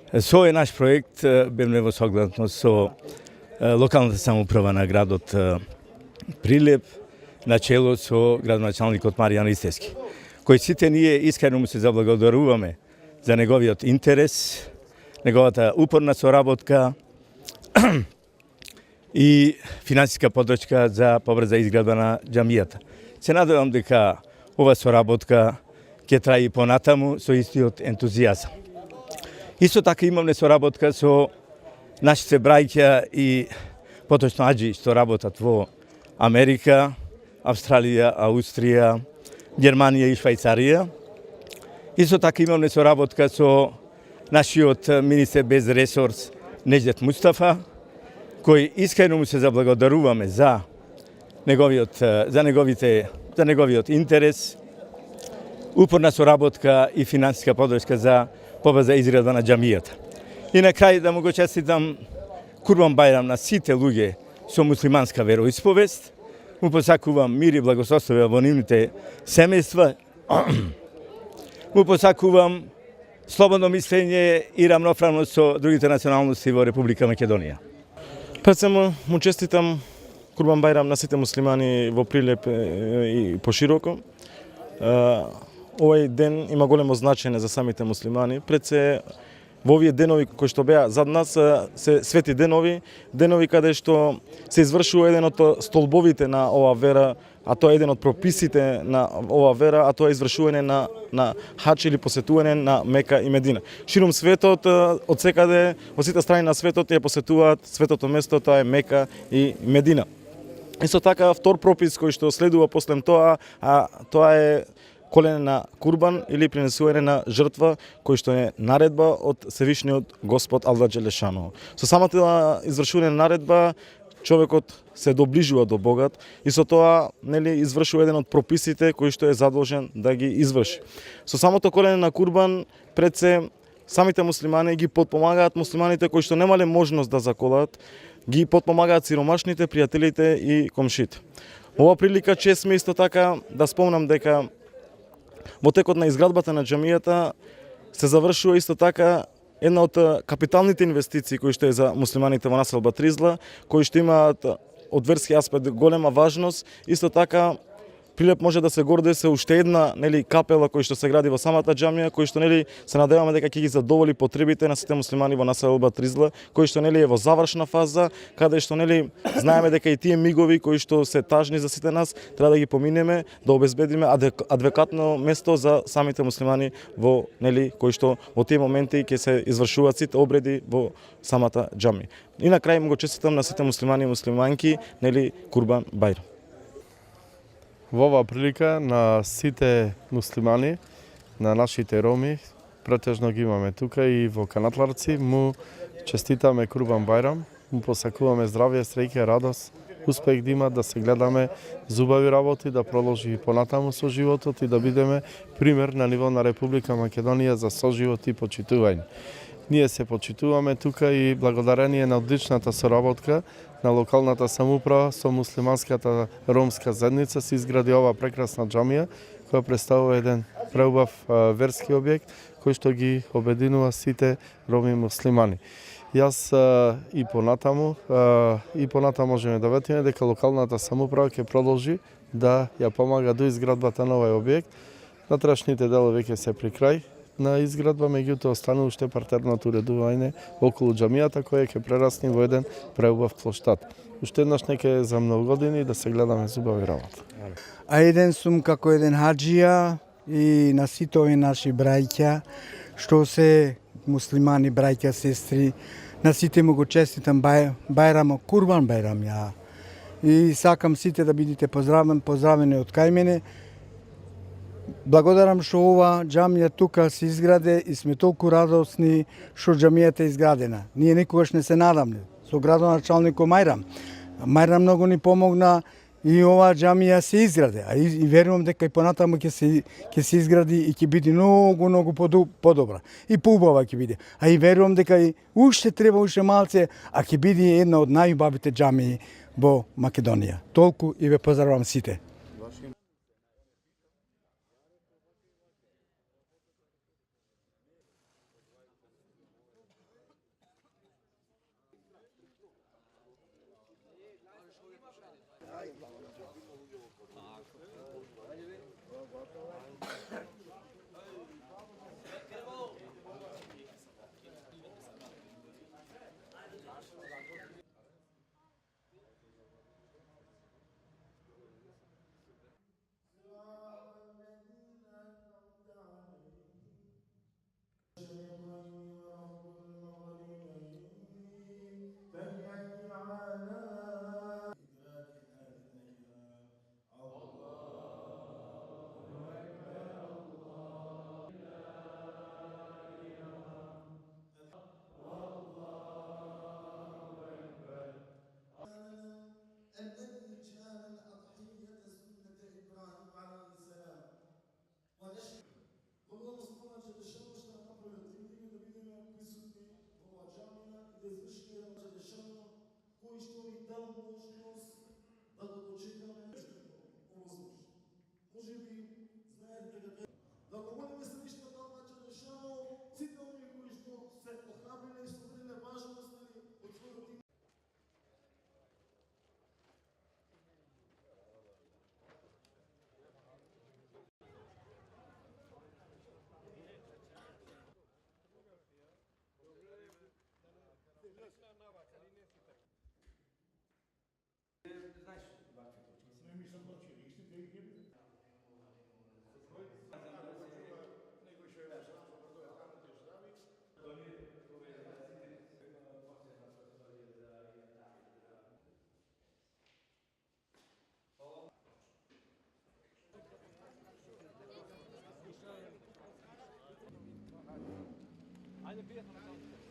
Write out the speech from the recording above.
Со е наш проект бевме во согласно со локалната самоуправа на градот Прилеп, на чело со градоначалникот Маријан Ристевски, кој сите ние искрено му се заблагодаруваме за неговиот интерес, неговата упорна соработка и финансиска подршка за побрза изградба на џамијата. Се надевам дека ова соработка ќе трае и понатаму со истиот ентузијазам. Исто така имаме соработка со нашите браќа и поточно аџи што работат во Америка, Австралија, Аустрија, Германија и Швајцарија. Исто така имаме соработка со нашиот министер без ресурс Неџдет Мустафа, кој искрено му се заблагодаруваме за неговиот интерес, упорна соработка и финансиска подршка за побрза изградба на џамијата. И на крај да му го честитам Курбан Бајрам на сите луѓе со муслиманска вероисповест. Му посакувам мир и благосостојба во нивните семејства. Му посакувам слободно мислење и рамноправност со другите националности во Република Македонија. Пред се му честитам Курбан Бајрам на сите муслимани во Прилеп и пошироко. Овој ден има големо значење за самите муслимани. Пред се во овие денови кои што беа зад нас се свети денови каде што се извршува еден од столбовите на оваа вера, а тоа е еден од прописите на оваа вера, а тоа е извршување на хаџ или посетување на Мека и Медина. Ширум светот, од секаде, во сите страни на светот ја посетуваат светото место, тоа е Мека и Медина. Исто така втор пропис кој што следува после тоа, тоа е колене на курбан или принесување на жртва, кој што е наредба од Севишниот Господ Аллах Джелешанову. Со самата извршување на наредба, човекот се доближува до Богот и со тоа извршува еден од прописите кои што е задолжен да ги изврши. Со самото колене на курбан пред се самите муслимани ги потпомагаат муслиманите кои што немале можност да заколат, ги потпомагаат сиромашните, пријателите и комшите. Ова прилика чест ми исто така да спомнам дека во текот на изградбата на џамијата се завршува исто така една од капиталните инвестиции кои што е за муслиманите во населба Тризла, кои што имаат од верски аспект голема важност. Исто така Прилеп може да се гордее се уште една капела кој што се гради во самата џамија, кој што се надеваме дека ќе ги задоволи потребите на сите муслимани во населба Тризла, кој што е во завршна фаза, каде што знаеме дека и тие мигови кои што се тажни за сите нас, треба да ги поминеме, да обезбедиме адекватно место за самите муслимани во кои што во тие моменти ќе се извршуваат сите обреди во самата џамија. И на крај му го честитам на сите муслимани и муслиманки Курбан Бајрам. Во оваа прилика на сите муслимани, на нашите роми, претежно ги имаме тука и во Канатларци, му честитаме Курбан Бајрам, му посакуваме здравје, среќа, радост, успех да има, да се гледаме зубави работи, да продолжи и понатаму со животот и да бидеме пример на ниво на Република Македонија за соживот и почитување. Ние се почитуваме тука и благодарение на одличната соработка на локалната самоуправа со муслиманската ромска заедница се изгради ова прекрасна џамија, која представува еден преубав верски објект кој што ги обединува сите роми муслимани. Јас и понатаму можеме да ветиме дека локалната самоуправа ќе продолжи да ја помага до изградбата на овој објект. Натрашните делови ќе се при крај на изградба, меѓутоа останува уште партерното уредување околу џамијата која ќе прерасне во еден преубав плоштад. Уште еднаш нека за многу години да се гледаме зубави работа. А еден сум како еден хаџија и на сите овие наши браќа, што се муслимани, браќа, сестри, на сите му го честитам Бајрамо, Курбан Бајрам ја. И сакам сите да бидете поздравени од кај мене. Благодарам што ова џамија тука се изграде и сме толку радосни што џамијата е изградена. Ние никогаш не се надамне со градоначалникот Мајрам. Мајрам многу ни помогна и ова џамија се изграде, а и верувам дека и понатаму ќе се изгради и ќе биде многу подобра и поубава ќе биде. А и верувам дека и уште треба уште малце, а ќе биде една од најубавите џамии во Македонија. Толку и ве поздравувам сите. الذي جعل الأضحية سنة إبراهيم عليه السلام ونشر Vrlo nas će dešava što napraviti, vidimo da vidimo prisutni ova džamija i da izvršili da će dešava koji što mi dao možnost da ga dočekame ovo služi. Може би знаете дека да говориме се ништо тоа ќе дешава сите оние кои што се охрабриле и што виделе важност од својот им. Знаеш, Не ми се мочи, исти да ги гибне. Некој што е што продоја таму ти здрави. Ajde, prijatno.